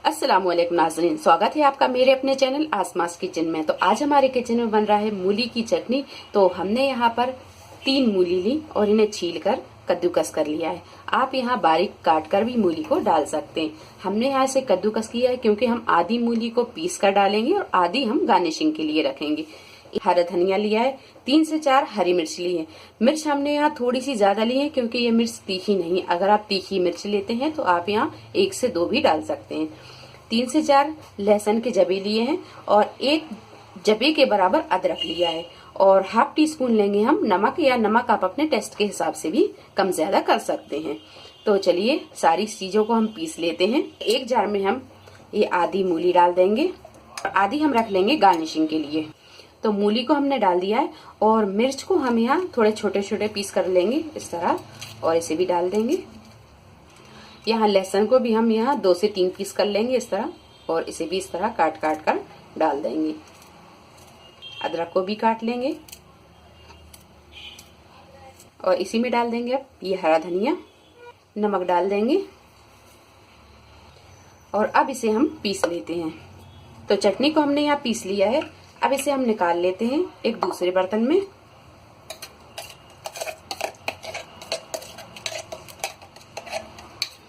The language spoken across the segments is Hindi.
अस्सलामुअलैकुम नाज़रीन, स्वागत है आपका मेरे अपने चैनल आसमास किचन में। तो आज हमारे किचन में बन रहा है मूली की चटनी। तो हमने यहाँ पर 3 मूली ली और इन्हें छील कर कद्दूकस कर लिया है। आप यहाँ बारीक काट कर भी मूली को डाल सकते हैं। हमने यहाँ से कद्दूकस किया है क्योंकि हम आधी मूली को पीस कर डालेंगे और आधी हम गार्निशिंग के लिए रखेंगे। हरा धनिया लिया है, 3 से 4 हरी मिर्च ली है। मिर्च हमने यहाँ थोड़ी सी ज्यादा ली है क्योंकि ये मिर्च तीखी नहीं है। अगर आप तीखी मिर्च लेते हैं तो आप यहाँ 1 से 2 भी डाल सकते हैं। 3 से 4 लहसुन के जबे लिए हैं और 1 जबे के बराबर अदरक लिया है और ½ टी स्पून लेंगे हम नमक, या नमक आप अपने टेस्ट के हिसाब से भी कम ज्यादा कर सकते हैं। तो चलिए सारी चीजों को हम पीस लेते हैं। एक जार में हम ये आधी मूली डाल देंगे और आधी हम रख लेंगे गार्निशिंग के लिए। तो मूली को हमने डाल दिया है और मिर्च को हम यहाँ थोड़े छोटे छोटे पीस कर लेंगे इस तरह, और इसे भी डाल देंगे। यहाँ लहसुन को भी हम यहाँ 2 से 3 पीस कर लेंगे इस तरह, और इसे भी इस तरह काट काट कर डाल देंगे। अदरक को भी काट लेंगे और इसी में डाल देंगे अब ये हरा धनिया। नमक डाल देंगे और अब इसे हम पीस लेते हैं। तो चटनी को हमने यहाँ पीस लिया है। अब इसे हम निकाल लेते हैं एक दूसरे बर्तन में।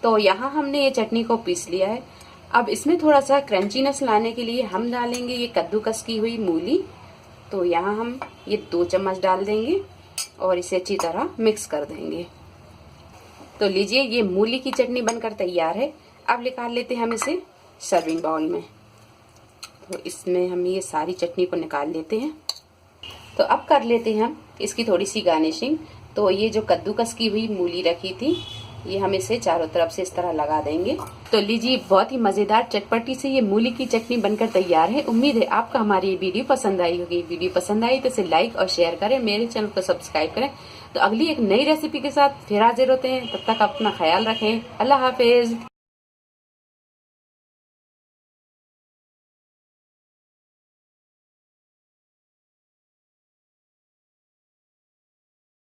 तो यहाँ हमने ये चटनी को पीस लिया है। अब इसमें थोड़ा सा क्रंचीनेस लाने के लिए हम डालेंगे ये कद्दूकस की हुई मूली। तो यहाँ हम ये 2 चम्मच डाल देंगे और इसे अच्छी तरह मिक्स कर देंगे। तो लीजिए ये मूली की चटनी बनकर तैयार है। अब निकाल लेते हैं हम इसे सर्विंग बाउल में। तो इसमें हम ये सारी चटनी को निकाल लेते हैं। तो अब कर लेते हैं हम इसकी थोड़ी सी गार्निशिंग। तो ये जो कद्दूकस की हुई मूली रखी थी, ये हम इसे चारों तरफ से इस तरह लगा देंगे। तो लीजिए बहुत ही मजेदार चटपटी से ये मूली की चटनी बनकर तैयार है। उम्मीद है आपको हमारी ये वीडियो पसंद आई होगी। वीडियो पसंद आई तो इसे लाइक और शेयर करें, मेरे चैनल को सब्सक्राइब करें। तो अगली एक नई रेसिपी के साथ फिर हाजिर होते हैं। तब तक अपना ख्याल रखें। अल्लाह हाफिज।